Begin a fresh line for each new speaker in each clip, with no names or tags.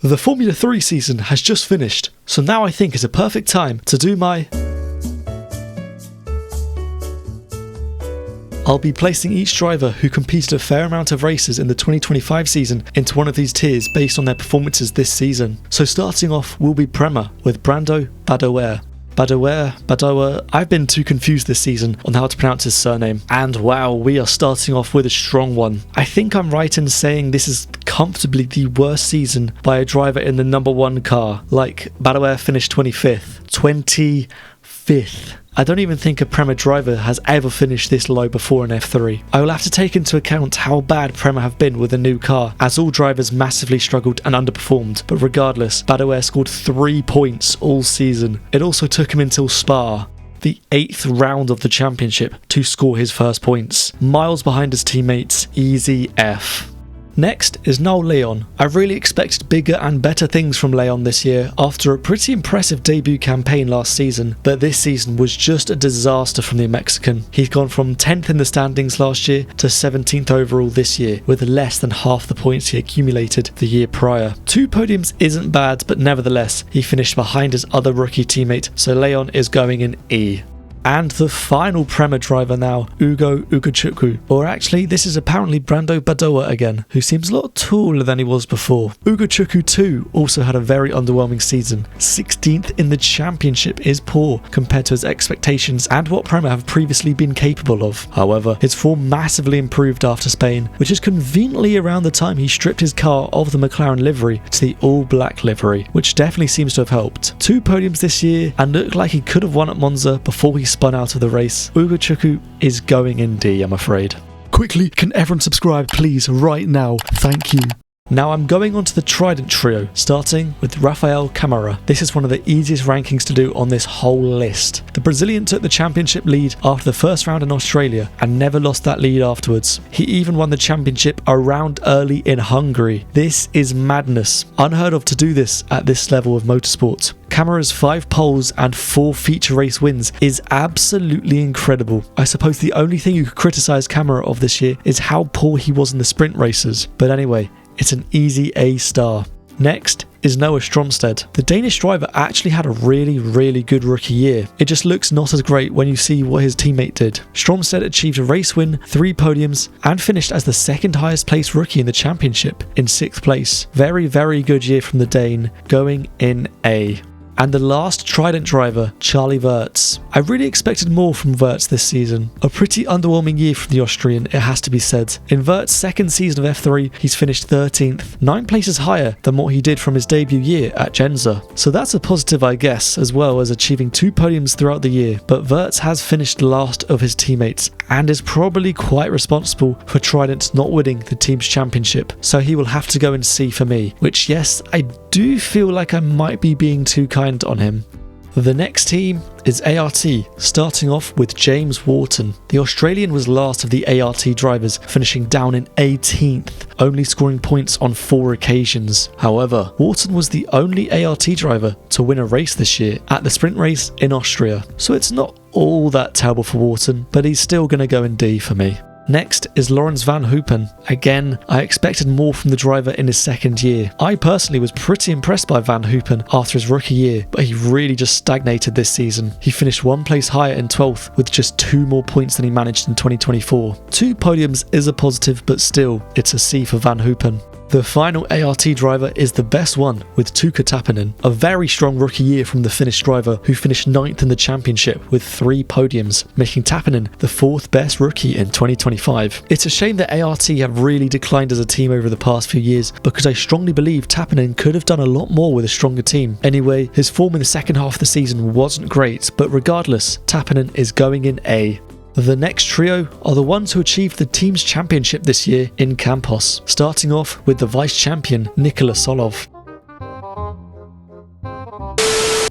The Formula 3 season has just finished, so now I think is a perfect time to do my... I'll be placing each driver who competed a fair amount of races in the 2025 season into one of these tiers based on their performances this season. So starting off will be Prema with Brando Badoer. Badoer, I've been too confused this season on how to pronounce his surname. And wow, we are starting off with a strong one. I think I'm right in saying this is comfortably the worst season by a driver in the number one car. Like, Badoer finished 25th. 25th. I don't even think a Prema driver has ever finished this low before in F3. I will have to take into account how bad Prema have been with a new car, as all drivers massively struggled and underperformed, but regardless, Badoer scored 3 points all season. It also took him until Spa, the 8th round of the championship, to score his first points. Miles behind his teammates, easy F. Next is now Leon. I really expected bigger and better things from Leon this year after a pretty impressive debut campaign last season, but this season was just a disaster from the Mexican. He's gone from 10th in the standings last year to 17th overall this year, with less than half the points he accumulated the year prior. 2 podiums isn't bad, but nevertheless, he finished behind his other rookie teammate, so Leon is going in E. And the final Prema driver now, Ugo Ugochukwu. Or actually, this is apparently Brando Badoer again, who seems a lot taller than he was before. Ugochukwu too also had a very underwhelming season. 16th in the championship is poor compared to his expectations and what Prema have previously been capable of. However, his form massively improved after Spain, which is conveniently around the time he stripped his car of the McLaren livery to the all-black livery, which definitely seems to have helped. 2 podiums this year and looked like he could have won at Monza before he spun out of the race. Ugochukwu is going in D, I'm afraid. Quickly, can everyone subscribe please right now? Thank you. Now I'm going on to the Trident trio, starting with Rafael Camara. This is one of the easiest rankings to do on this whole list. The Brazilian took the championship lead after the first round in Australia and never lost that lead afterwards. He even won the championship a round early in Hungary. This is madness. Unheard of to do this at this level of motorsport. Camara's 5 poles and 4 feature race wins is absolutely incredible. I suppose the only thing you could criticise Camara of this year is how poor he was in the sprint races. But anyway, it's an easy A star. Next is Noah Stromstedt. The Danish driver actually had a really good rookie year. It just looks not as great when you see what his teammate did. Stromstedt achieved a race win, 3 podiums, and finished as the 2nd highest placed rookie in the championship, in 6th place. Very good year from the Dane, going in A. And the last Trident driver, Charlie Wurz. I really expected more from Wurz this season. A pretty underwhelming year from the Austrian, it has to be said. In Wurtz's 2nd season of F3, he's finished 13th, 9 places higher than what he did from his debut year at Genza. So that's a positive, I guess, as well as achieving 2 podiums throughout the year. But Wurz has finished last of his teammates and is probably quite responsible for Trident not winning the team's championship. So he will have to go in C for me, which yes, I do feel like I might be being too kind on him. The next team is ART, starting off with James Wharton. The Australian was last of the ART drivers, finishing down in 18th, only scoring points on 4 occasions. However, Wharton was the only ART driver to win a race this year at the sprint race in Austria, so it's not all that terrible for Wharton, but he's still going to go in D for me. Next is Laurens van Hoopen. Again, I expected more from the driver in his 2nd year. I personally was pretty impressed by Van Hoopen after his rookie year, but he really just stagnated this season. He finished 1 place higher in 12th with just 2 more points than he managed in 2024. 2 podiums is a positive, but still, it's a C for Van Hoopen. The final ART driver is the best one, with Tuukka Tappinen, a very strong rookie year from the Finnish driver who finished 9th in the championship with 3 podiums, making Tappinen the 4th best rookie in 2025. It's a shame that ART have really declined as a team over the past few years, because I strongly believe Tappinen could have done a lot more with a stronger team. Anyway, his form in the 2nd half of the season wasn't great, but regardless, Tappinen is going in A. The next trio are the ones who achieved the team's championship this year in Campos, starting off with the vice-champion Nikola Solov.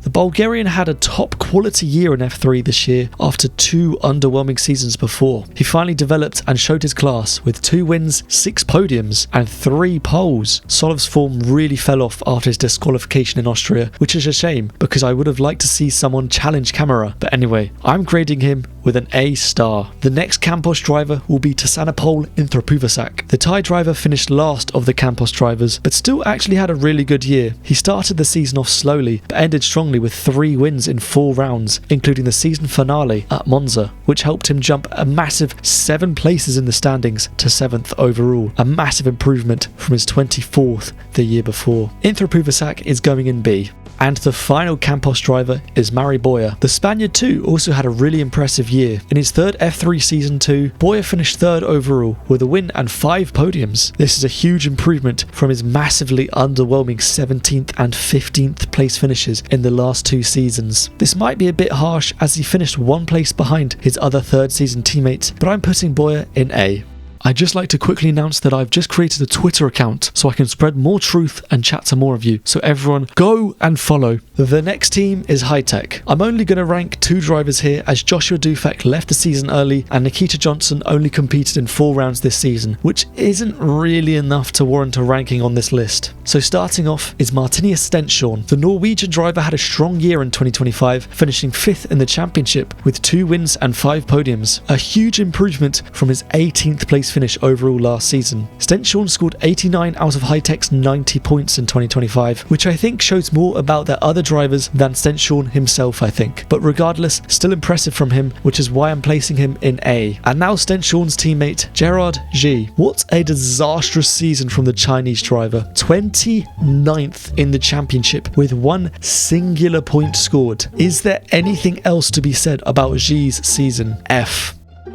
The Bulgarian had a top quality year in F3 this year after 2 underwhelming seasons before. He finally developed and showed his class with 2 wins, 6 podiums and 3 poles. Solov's form really fell off after his disqualification in Austria, which is a shame because I would have liked to see someone challenge Camara, but anyway, I'm grading him with with an A star. The next Campos driver will be Tassanapol Inthropuvasak. The Thai driver finished last of the Campos drivers, but still actually had a really good year. He started the season off slowly, but ended strongly with 3 wins in 4 rounds, including the season finale at Monza, which helped him jump a massive 7 places in the standings to 7th overall, a massive improvement from his 24th the year before. Inthropuvasak is going in B. And the final Campos driver is Mari Boyer. The Spaniard too also had a really impressive year. In his 3rd F3 season too, Boyer finished 3rd overall with a win and 5 podiums. This is a huge improvement from his massively underwhelming 17th and 15th place finishes in the last 2 seasons. This might be a bit harsh as he finished 1 place behind his other 3rd season teammates, but I'm putting Boyer in A. I'd just like to quickly announce that I've just created a Twitter account so I can spread more truth and chat to more of you, so everyone go and follow. The next team is Hitech. I'm only going to rank 2 drivers here as Joshua Dufek left the season early and Nikita Johnson only competed in 4 rounds this season, which isn't really enough to warrant a ranking on this list. So starting off is Martinius Stenshorn. The Norwegian driver had a strong year in 2025, finishing 5th in the championship with 2 wins and 5 podiums, a huge improvement from his 18th place finish overall last season. Stenshorn scored 89 out of Hitech's 90 points in 2025, which I think shows more about their other drivers than Stenshorn himself, I think. But regardless, still impressive from him, which is why I'm placing him in A. And now Stenshorn's teammate, Gerard G. What a disastrous season from the Chinese driver. 29th in the championship with 1 singular point scored. Is there anything else to be said about G's season? F.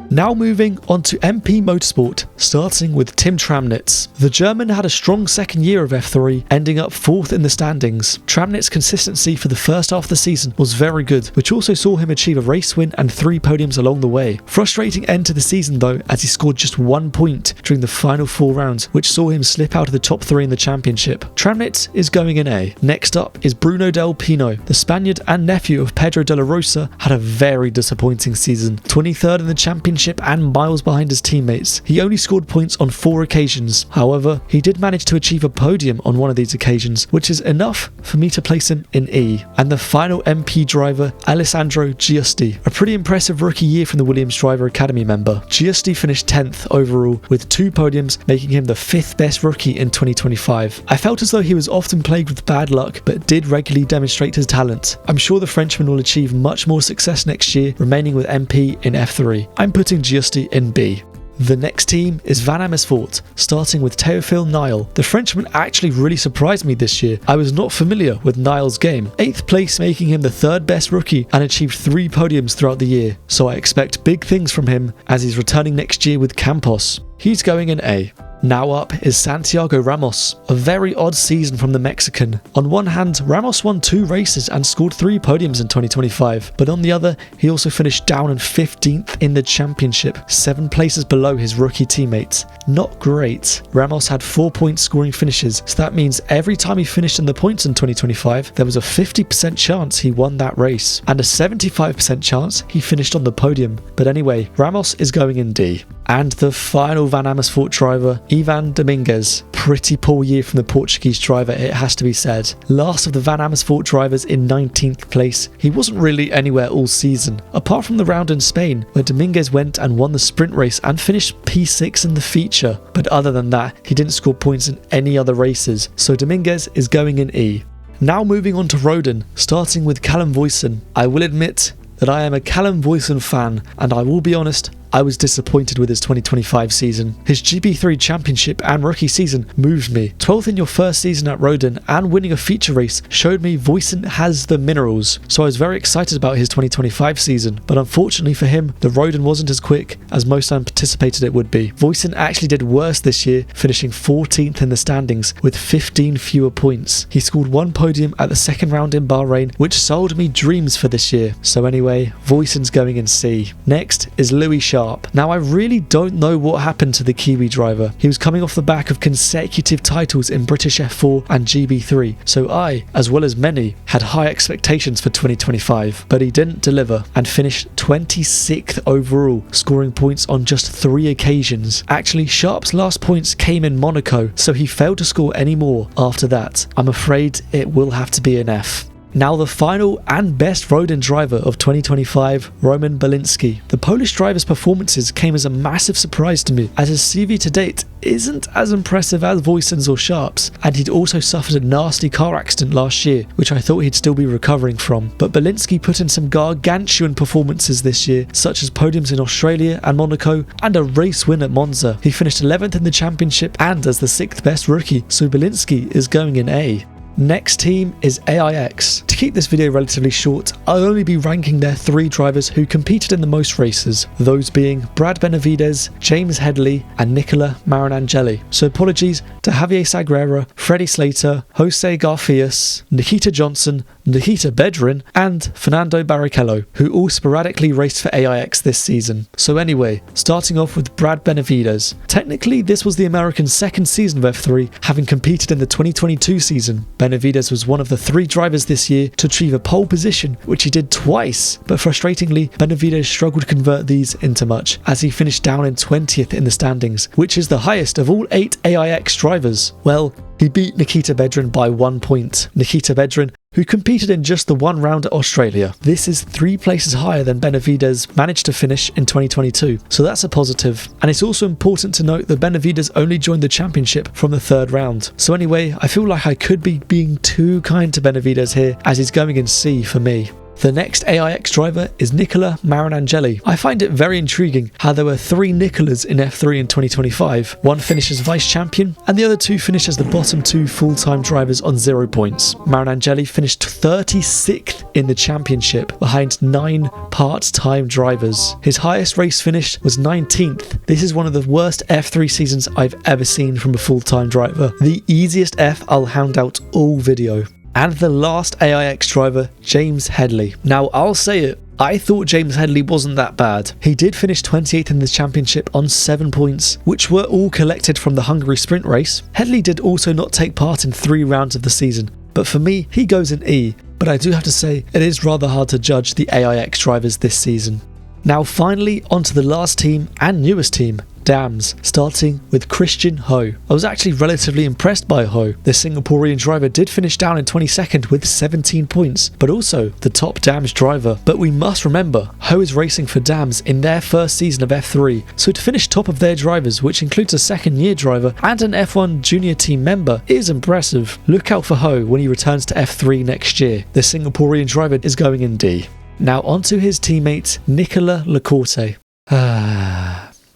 Now moving on to MP Motorsport, starting with Tim Tramnitz. The German had a strong second year of F3, ending up 4th in the standings. Tramnitz's consistency for the first half of the season was very good, which also saw him achieve a race win and 3 podiums along the way. Frustrating end to the season though, as he scored just 1 point during the final 4 rounds, which saw him slip out of the top 3 in the championship. Tramnitz is going in A. Next up is Bruno Del Pino. The Spaniard and nephew of Pedro de la Rosa had a very disappointing season. 23rd in the championship and miles behind his teammates. He only scored points on 4 occasions. However, he did manage to achieve a podium on one of these occasions, which is enough for me to place him in E. And the final MP driver, Alessandro Giusti. A pretty impressive rookie year from the Williams Driver Academy member. Giusti finished 10th overall with 2 podiums, making him the 5th best rookie in 2025. I felt as though he was often plagued with bad luck, but did regularly demonstrate his talent. I'm sure the Frenchman will achieve much more success next year, remaining with MP in F3. I'm putting Giusti in B. The next team is Van Amersfoort, starting with Théophile Nile. The Frenchman actually really surprised me this year. I was not familiar with Nile's game. 8th place making him the 3rd best rookie and achieved 3 podiums throughout the year. So I expect big things from him as he's returning next year with Campos. He's going in A. Now up is Santiago Ramos. A very odd season from the Mexican. On one hand, Ramos won 2 races and scored 3 podiums in 2025, but on the other, he also finished down in 15th in the championship, 7 places below his rookie teammates. Not great. Ramos had 4 point scoring finishes, so that means every time he finished in the points in 2025, there was a 50% chance he won that race, and a 75% chance he finished on the podium. But anyway, Ramos is going in D. And the final Van Amersfoort driver, Ivan Dominguez. Pretty poor year from the Portuguese driver, it has to be said. Last of the Van Amersfoort drivers in 19th place. He wasn't really anywhere all season, apart from the round in Spain, where Dominguez went and won the sprint race and finished P6 in the feature. But other than that, he didn't score points in any other races, so Dominguez is going in E. Now moving on to Rodin, starting with Callum Voisin. I will admit that I am a Callum Voisin fan, and I will be honest, I was disappointed with his 2025 season. His GP3 championship and rookie season moved me. 12th in your first season at Rodin and winning a feature race showed me Voisin has the minerals. So I was very excited about his 2025 season, but unfortunately for him, the Rodin wasn't as quick as most anticipated it would be. Voisin actually did worse this year, finishing 14th in the standings with 15 fewer points. He scored 1 podium at the second round in Bahrain, which sold me dreams for this year. So anyway, Voisin's going in C. Next is Louis Sharp. Now I really don't know what happened to the Kiwi driver. He was coming off the back of consecutive titles in British F4 and GB3, so I, as well as many, had high expectations for 2025, but he didn't deliver and finished 26th overall, scoring points on just 3 occasions. Actually, Sharp's last points came in Monaco, so he failed to score any more after that. I'm afraid it will have to be an F. Now the final and best Rodin driver of 2025, Roman Belinsky. The Polish driver's performances came as a massive surprise to me, as his CV to date isn't as impressive as Voisin's or Sharp's, and he'd also suffered a nasty car accident last year, which I thought he'd still be recovering from. But Belinsky put in some gargantuan performances this year, such as podiums in Australia and Monaco, and a race win at Monza. He finished 11th in the championship and as the 6th best rookie, so Belinsky is going in A. Next team is AIX. To keep this video relatively short, I'll only be ranking their 3 drivers who competed in the most races, those being Brad Benavides, James Headley and Nicola Marinangeli. So apologies to Javier Sagrera, Freddie Slater, Jose Garfias, Nikita Johnson, Nikita Bedrin and Fernando Barrichello, who all sporadically raced for AIX this season. So anyway, starting off with Brad Benavides. Technically this was the American's second season of F3, having competed in the 2022 season. Benavides was one of the 3 drivers this year to achieve a pole position, which he did twice, but frustratingly Benavides struggled to convert these into much, as he finished down in 20th in the standings, which is the highest of all 8 AIX drivers. Well, he beat Nikita Bedrin by 1 point. Nikita Bedrin, who competed in just the 1 round at Australia. This is 3 places higher than Benavides managed to finish in 2022, so that's a positive. And it's also important to note that Benavides only joined the championship from the 3rd round. So anyway, I feel like I could be being too kind to Benavides here, as he's going in C for me. The next AIX driver is Nicola Marinangeli. I find it very intriguing how there were 3 Nicolas in F3 in 2025. One finished as vice champion and the other 2 finished as the bottom 2 full-time drivers on 0 points. Marinangeli finished 36th in the championship behind 9 part-time drivers. His highest race finish was 19th. This is one of the worst F3 seasons I've ever seen from a full-time driver. The easiest F I'll hand out all video. And the last AIX driver, James Headley. Now I'll say it, I thought James Headley wasn't that bad. He did finish 28th in the championship on 7 points, which were all collected from the Hungary sprint race. Headley did also not take part in 3 rounds of the season, but for me he goes in E. But I do have to say, it is rather hard to judge the AIX drivers this season. Now finally, onto the last team and newest team, Dams, starting with Christian Ho. I was actually relatively impressed by Ho. The Singaporean driver did finish down in 22nd with 17 points, but also the top Dams driver. But we must remember, Ho is racing for Dams in their first season of F3, so to finish top of their drivers, which includes a second-year driver and an F1 junior team member, is impressive. Look out for Ho when he returns to F3 next year. The Singaporean driver is going in D. Now onto his teammate, Nicola Lacorte.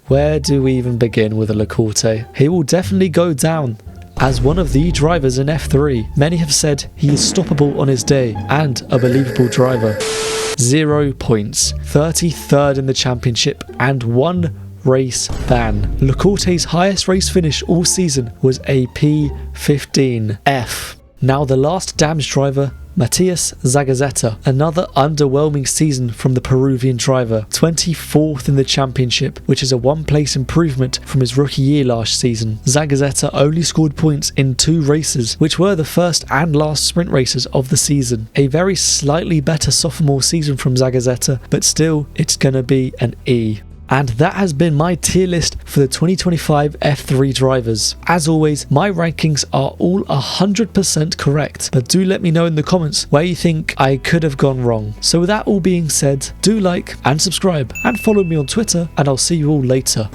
Where do we even begin with a Lacorte? He will definitely go down as one of the drivers in F3. Many have said he is stoppable on his day and a believable driver. 0 points, 33rd in the championship and 1 race ban. Lacorte's highest race finish all season was a P15F. Now the last Dams driver, Matías Zagazeta. Another underwhelming season from the Peruvian driver, 24th in the championship, which is a 1-place improvement from his rookie year last season. Zagazeta only scored points in 2 races, which were the first and last sprint races of the season. A very slightly better sophomore season from Zagazeta, but still it's gonna be an E. And that has been my tier list for the 2025 F3 drivers. As always, my rankings are all 100% correct, but do let me know in the comments where you think I could have gone wrong. So with that all being said, do like and subscribe and follow me on Twitter, and I'll see you all later.